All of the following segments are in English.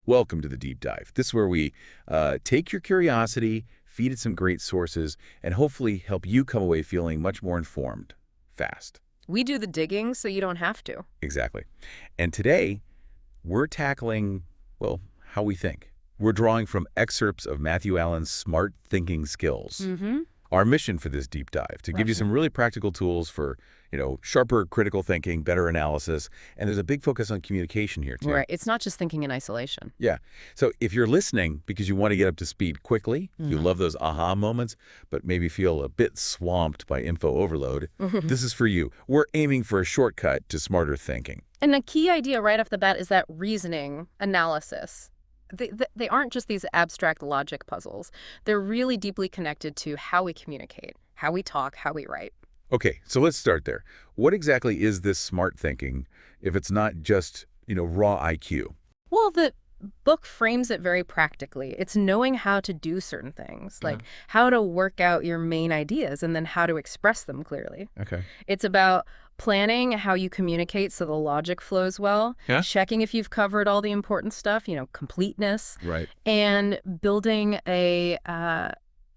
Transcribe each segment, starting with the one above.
Welcome to the Deep Dive. This is where we take your curiosity, feed it some great sources, and hopefully help you come away feeling much more informed, fast. We do the digging so you don't have to. Exactly. And today, we're tackling, well, how we think. We're drawing from excerpts of Matthew Allen's Smart Thinking Skills. Our mission for this deep dive, to give you some really practical tools for, sharper critical thinking, better analysis, and there's a big focus on communication here, too. Right. It's not just thinking in isolation. Yeah. So if you're listening because you want to get up to speed quickly, you love those aha moments, but maybe feel a bit swamped by info overload, this is for you. We're aiming for a shortcut to smarter thinking. And a key idea right off the bat is that reasoning, analysis. They aren't just these abstract logic puzzles. They're really deeply connected to how we communicate, how we talk, how we write. Okay, so let's start there. What exactly is this smart thinking if it's not just, raw IQ? Well, the book frames it very practically. It's knowing how to do certain things, like how to work out your main ideas and then how to express them clearly. Okay. It's about planning how you communicate so the logic flows well, checking if you've covered all the important stuff, completeness, Right. and building a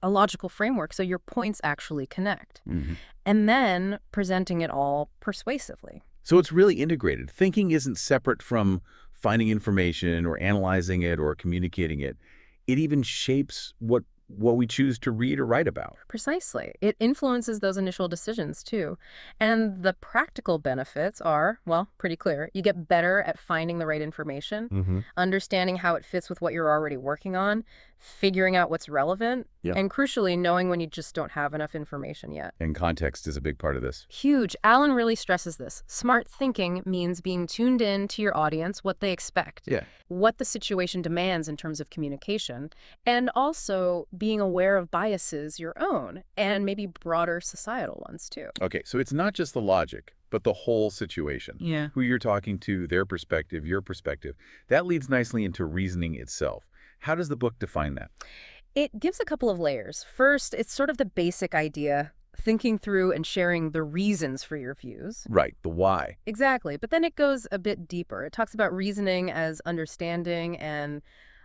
logical framework so your points actually connect. And then presenting it all persuasively. So it's really integrated. Thinking isn't separate from finding information or analyzing it or communicating it. It even shapes what we choose to read or write about. Precisely. It influences those initial decisions, too. And the practical benefits are, well, pretty clear. You get better at finding the right information, understanding how it fits with what you're already working on, figuring out what's relevant, and crucially, knowing when you just don't have enough information yet. And context is a big part of this. Huge. Allen really stresses this. Smart thinking means being tuned in to your audience, what they expect, what the situation demands in terms of communication, and also being aware of biases your own and maybe broader societal ones, too. Okay, so it's not just the logic, but the whole situation. Yeah. Who you're talking to, their perspective, your perspective. That leads nicely into reasoning itself. How does the book define that? It gives a couple of layers. First, it's sort of the basic idea, thinking through and sharing the reasons for your views. Right, the why. Exactly. But then it goes a bit deeper. It talks about reasoning as understanding and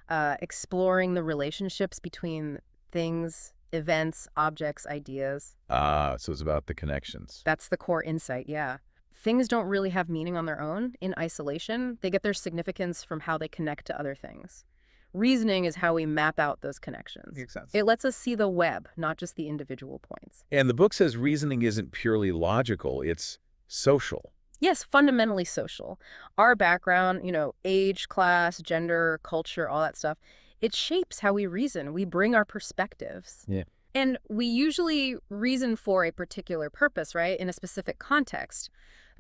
exploring the relationships between things, events, objects, ideas. So it's about the connections. That's the core insight, yeah. Things don't really have meaning on their own in isolation. They get their significance from how they connect to other things. Reasoning is how we map out those connections. Makes sense. It lets us see the web, not just the individual points. And the book says reasoning isn't purely logical, it's social. Yes, fundamentally social. Our background, age, class, gender, culture, all that stuff, it shapes how we reason. We bring our perspectives. Yeah. And we usually reason for a particular purpose, right, in a specific context.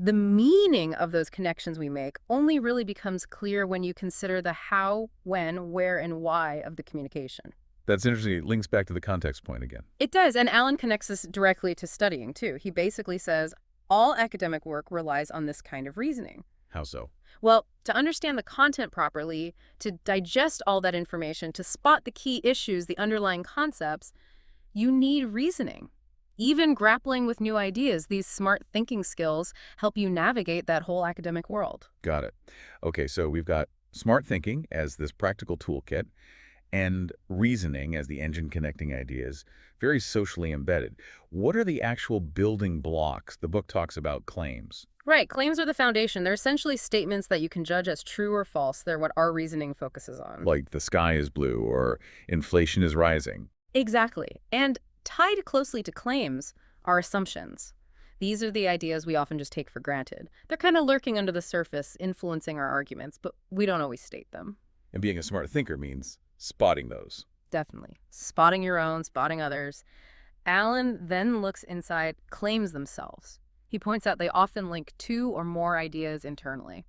The meaning of those connections we make only really becomes clear when you consider the how, when, where, and why of the communication. That's interesting. It links back to the context point again. It does, and Allen connects this directly to studying, too. He basically says all academic work relies on this kind of reasoning. How so? Well, to understand the content properly, to digest all that information, to spot the key issues, the underlying concepts, you need reasoning. Even grappling with new ideas, these smart thinking skills help you navigate that whole academic world. Got it. Okay, so we've got smart thinking as this practical toolkit and reasoning as the engine connecting ideas, very socially embedded. What are the actual building blocks? The book talks about claims. Right. Claims are the foundation. They're essentially statements that you can judge as true or false. They're what our reasoning focuses on. Like the sky is blue or inflation is rising. Exactly. And tied closely to claims are assumptions. These are the ideas we often just take for granted. They're kind of lurking under the surface, influencing our arguments, but we don't always state them. And being a smart thinker means spotting those. Definitely. Spotting your own, spotting others. Allen then looks inside claims themselves. He points out they often link two or more ideas internally.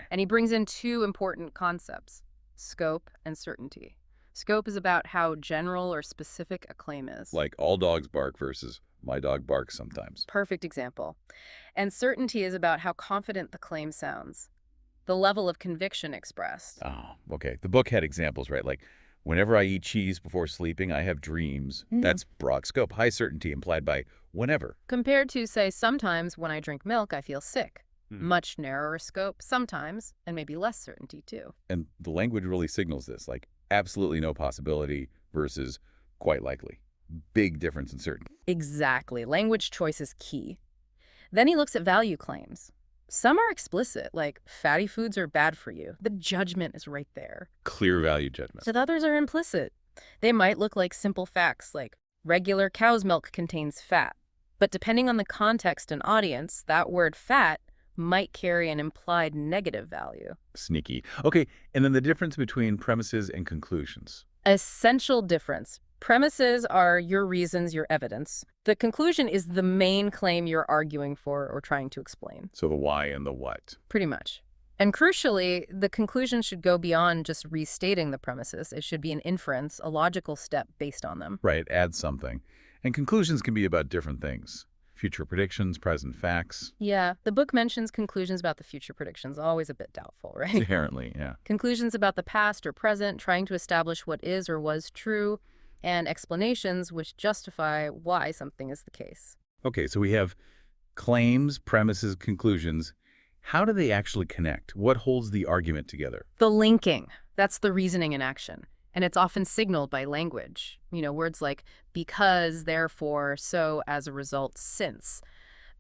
And he brings in two important concepts, scope and certainty. Scope is about how general or specific a claim is. Like all dogs bark versus my dog barks sometimes. Perfect example. And certainty is about how confident the claim sounds, the level of conviction expressed. Oh, okay. The book had examples, right? Like, whenever I eat cheese before sleeping, I have dreams. That's broad scope. High certainty implied by whenever. Compared to, say, sometimes when I drink milk, I feel sick. Much narrower scope sometimes, and maybe less certainty too. And the language really signals this, like absolutely no possibility versus quite likely. Big difference in certainty. Exactly. Language choice is key. Then he looks at value claims. Some are explicit, like fatty foods are bad for you. The judgment is right there. Clear value judgment. So the others are implicit. They might look like simple facts, like regular cow's milk contains fat. But depending on the context and audience, that word fat might carry an implied negative value. Sneaky. Okay, and then the difference between premises and conclusions. Essential difference. Premises are your reasons, your evidence. The conclusion is the main claim you're arguing for or trying to explain. So the why and the what. Pretty much. And crucially, the conclusion should go beyond just restating the premises. It should be an inference, a logical step based on them. Right, add something. And conclusions can be about different things. Future predictions, present facts. Yeah, the book mentions conclusions about the future predictions, always a bit doubtful, right? Inherently, yeah. Conclusions about the past or present, trying to establish what is or was true, and explanations which justify why something is the case. Okay, so we have claims, premises, conclusions. How do they actually connect? What holds the argument together? The linking, that's the reasoning in action. And it's often signaled by language. Words like because, therefore, so, as a result, since.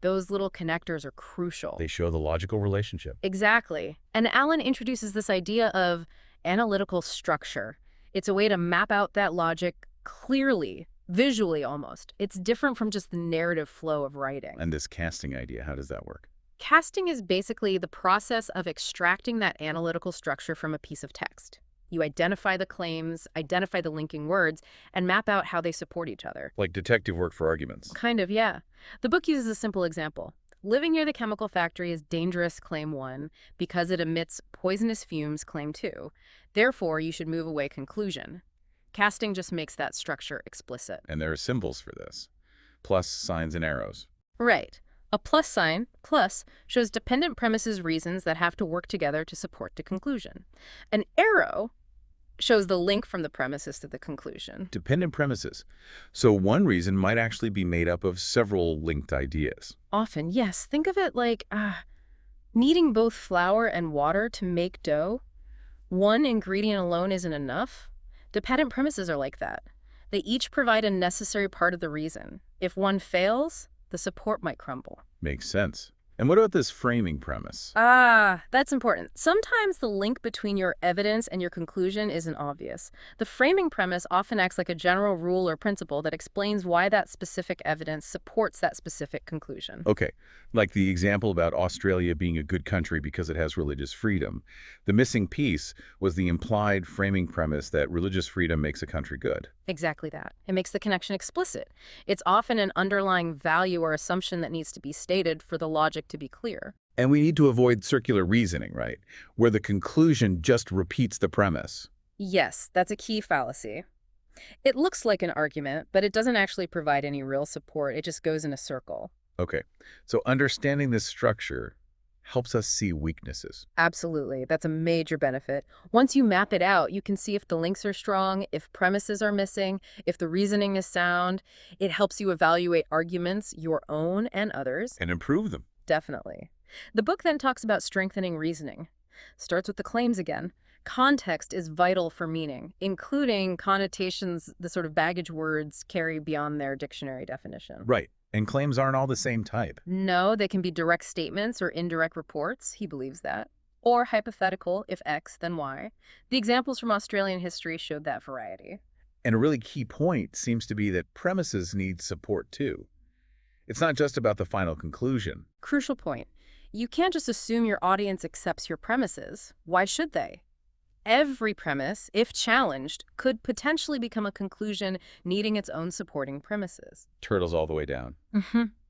Those little connectors are crucial. They show the logical relationship. Exactly. And Allen introduces this idea of analytical structure. It's a way to map out that logic clearly, visually almost. It's different from just the narrative flow of writing. And this casting idea, how does that work? Casting is basically the process of extracting that analytical structure from a piece of text. You identify the claims, identify the linking words, and map out how they support each other. Like detective work for arguments. Kind of, yeah. The book uses a simple example. Living near the chemical factory is dangerous, claim 1, because it emits poisonous fumes, claim 2. Therefore, you should move away, conclusion. Casting just makes that structure explicit. And there are symbols for this. Plus, signs and arrows. Right. A plus sign, plus, shows dependent premises reasons that have to work together to support the conclusion. An arrow shows the link from the premises to the conclusion. Dependent premises. So one reason might actually be made up of several linked ideas. Often, yes. Think of it like needing both flour and water to make dough. One ingredient alone isn't enough. Dependent premises are like that. They each provide a necessary part of the reason. If one fails, the support might crumble. Makes sense. And what about this framing premise? That's important. Sometimes the link between your evidence and your conclusion isn't obvious. The framing premise often acts like a general rule or principle that explains why that specific evidence supports that specific conclusion. Okay, like the example about Australia being a good country because it has religious freedom. The missing piece was the implied framing premise that religious freedom makes a country good. Exactly that. It makes the connection explicit. It's often an underlying value or assumption that needs to be stated for the logic to be clear. And we need to avoid circular reasoning, right? Where the conclusion just repeats the premise. Yes, that's a key fallacy. It looks like an argument, but it doesn't actually provide any real support. It just goes in a circle. Okay, so understanding this structure helps us see weaknesses. Absolutely. That's a major benefit. Once you map it out, you can see if the links are strong, if premises are missing, if the reasoning is sound. It helps you evaluate arguments, your own and others. And improve them. Definitely. The book then talks about strengthening reasoning. Starts with the claims again. Context is vital for meaning, including connotations the sort of baggage words carry beyond their dictionary definition. Right. And claims aren't all the same type. No, they can be direct statements or indirect reports. He believes that. Or hypothetical, if X, then Y. The examples from Australian history showed that variety. And a really key point seems to be that premises need support too. It's not just about the final conclusion. Crucial point. You can't just assume your audience accepts your premises. Why should they? Every premise, if challenged, could potentially become a conclusion needing its own supporting premises. Turtles all the way down.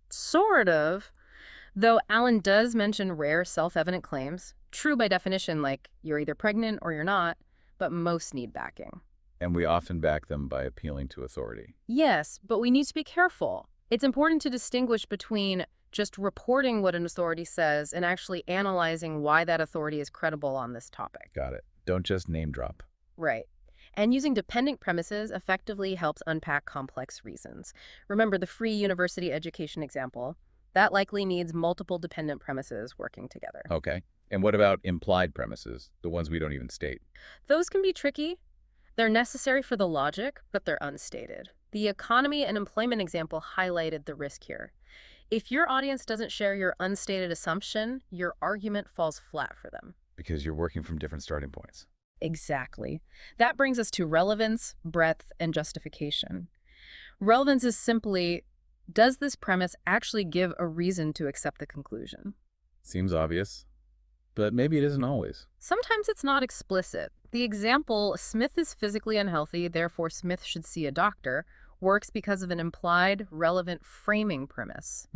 Sort of. Though Allen does mention rare self-evident claims, true by definition, like you're either pregnant or you're not, but most need backing. And we often back them by appealing to authority. Yes, but we need to be careful. It's important to distinguish between just reporting what an authority says and actually analyzing why that authority is credible on this topic. Got it. Don't just name drop. Right. And using dependent premises effectively helps unpack complex reasons. Remember the free university education example. That likely needs multiple dependent premises working together. Okay. And what about implied premises, the ones we don't even state? Those can be tricky. They're necessary for the logic, but they're unstated. The economy and employment example highlighted the risk here. If your audience doesn't share your unstated assumption, your argument falls flat for them. Because you're working from different starting points. Exactly. That brings us to relevance, breadth, and justification. Relevance is simply, does this premise actually give a reason to accept the conclusion? Seems obvious, but maybe it isn't always. Sometimes it's not explicit. The example, Smith is physically unhealthy, therefore Smith should see a doctor, works because of an implied, relevant framing premise.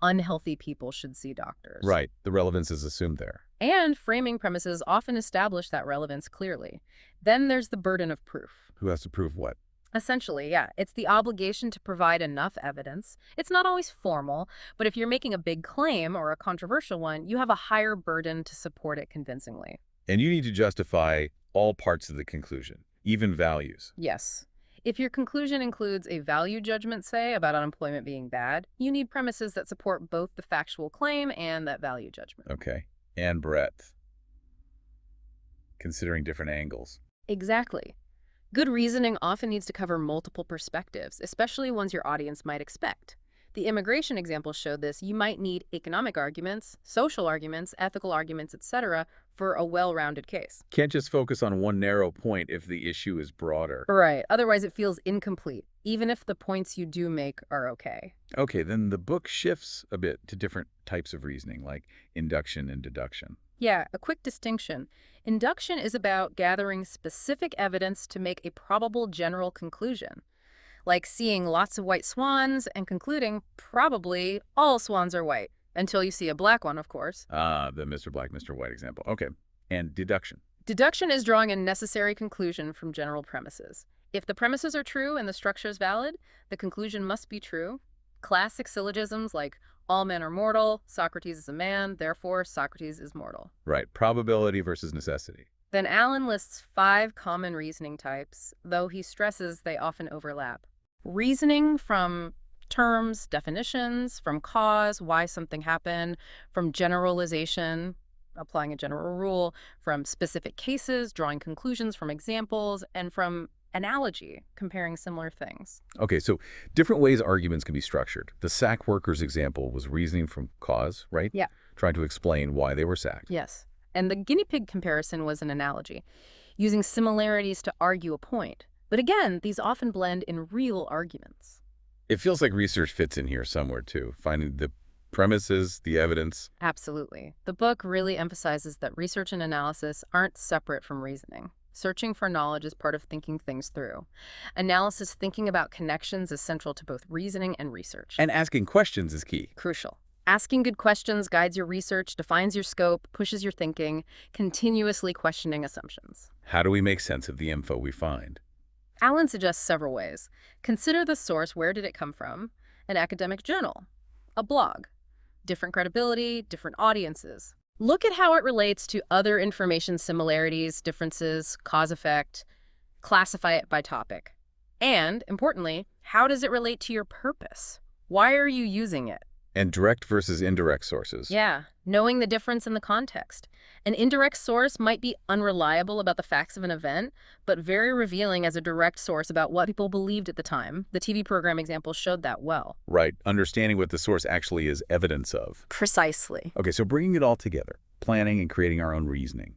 Unhealthy people should see doctors. Right. The relevance is assumed there. And framing premises often establish that relevance clearly. Then there's the burden of proof. Who has to prove what? Essentially, yeah, it's the obligation to provide enough evidence. It's not always formal, but if you're making a big claim or a controversial one, you have a higher burden to support it convincingly. And you need to justify all parts of the conclusion, even values. Yes. If your conclusion includes a value judgment, say, about unemployment being bad, you need premises that support both the factual claim and that value judgment. Okay. And breadth. Considering different angles. Exactly. Good reasoning often needs to cover multiple perspectives, especially ones your audience might expect. The immigration example showed this. You might need economic arguments, social arguments, ethical arguments, etc., for a well-rounded case. Can't just focus on one narrow point if the issue is broader. Right. Otherwise, it feels incomplete, even if the points you do make are okay. Okay, then the book shifts a bit to different types of reasoning, like induction and deduction. Yeah, a quick distinction. Induction is about gathering specific evidence to make a probable general conclusion, like seeing lots of white swans and concluding probably all swans are white, until you see a black one, of course. The Mr. Black, Mr. White example. Okay. And deduction. Deduction is drawing a necessary conclusion from general premises. If the premises are true and the structure is valid, the conclusion must be true. Classic syllogisms like all men are mortal, Socrates is a man, therefore Socrates is mortal. Right. Probability versus necessity. Then Allen lists 5 common reasoning types, though he stresses they often overlap. Reasoning from terms, definitions, from cause, why something happened, from generalization, applying a general rule, from specific cases, drawing conclusions from examples, and from analogy, comparing similar things. Okay, so different ways arguments can be structured. The sack workers example was reasoning from cause, right? Yeah. Trying to explain why they were sacked. Yes. And the guinea pig comparison was an analogy, using similarities to argue a point. But again, these often blend in real arguments. It feels like research fits in here somewhere, too, finding the premises, the evidence. Absolutely. The book really emphasizes that research and analysis aren't separate from reasoning. Searching for knowledge is part of thinking things through. Analysis, thinking about connections, is central to both reasoning and research. And asking questions is key. Crucial. Asking good questions guides your research, defines your scope, pushes your thinking, continuously questioning assumptions. How do we make sense of the info we find? Allen suggests several ways. Consider the source. Where did it come from? An academic journal, a blog, different credibility, different audiences. Look at how it relates to other information similarities, differences, cause-effect. Classify it by topic. And, importantly, how does it relate to your purpose? Why are you using it? And direct versus indirect sources. Yeah, knowing the difference in the context. An indirect source might be unreliable about the facts of an event, but very revealing as a direct source about what people believed at the time. The TV program example showed that well. Right, understanding what the source actually is evidence of. Precisely. Okay, so bringing it all together, planning and creating our own reasoning.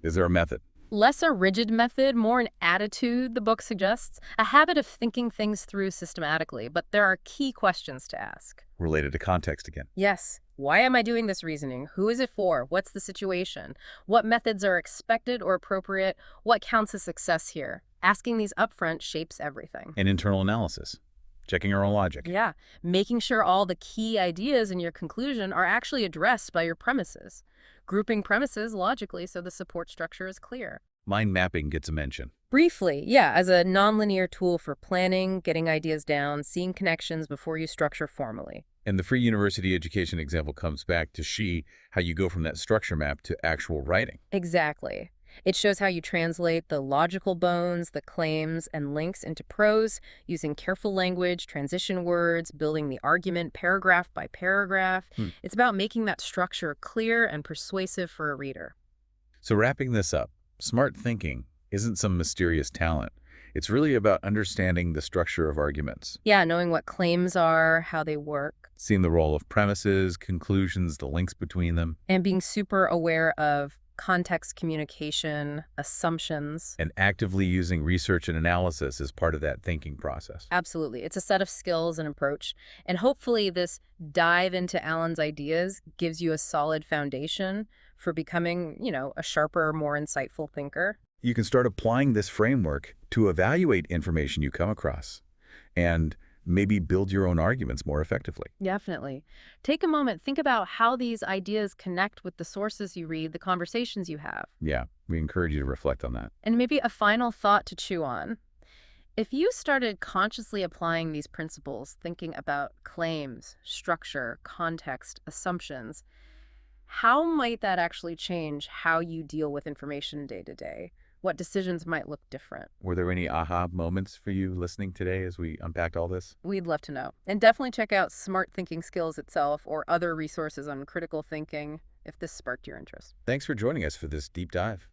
Is there a method? Less a rigid method, more an attitude, the book suggests. A habit of thinking things through systematically, but there are key questions to ask. Related to context again. Yes. Why am I doing this reasoning? Who is it for? What's the situation? What methods are expected or appropriate? What counts as success here? Asking these upfront shapes everything. And internal analysis. Checking our own logic. Yeah. Making sure all the key ideas in your conclusion are actually addressed by your premises. Grouping premises logically so the support structure is clear. Mind mapping gets a mention. Briefly, yeah, as a nonlinear tool for planning, getting ideas down, seeing connections before you structure formally. And the free university education example comes back to how you go from that structure map to actual writing. Exactly. It shows how you translate the logical bones, the claims, and links into prose using careful language, transition words, building the argument paragraph by paragraph. Hmm. It's about making that structure clear and persuasive for a reader. So wrapping this up, smart thinking isn't some mysterious talent. It's really about understanding the structure of arguments, Yeah, knowing what claims are, how they work, seeing the role of premises, conclusions, the links between them, and being super aware of context communication, assumptions. and actively using research and analysis as part of that thinking process. Absolutely. It's a set of skills and approach. And hopefully this dive into Alan's ideas gives you a solid foundation for becoming, a sharper, more insightful thinker. You can start applying this framework to evaluate information you come across and maybe build your own arguments more effectively. Definitely. Take a moment, think about how these ideas connect with the sources you read, the conversations you have. Yeah, we encourage you to reflect on that. And maybe a final thought to chew on. If you started consciously applying these principles, thinking about claims, structure, context, assumptions, how might that actually change how you deal with information day to day? What decisions might look different? Were there any aha moments for you listening today as we unpacked all this? We'd love to know. And definitely check out Smart Thinking Skills itself or other resources on critical thinking if this sparked your interest. Thanks for joining us for this deep dive.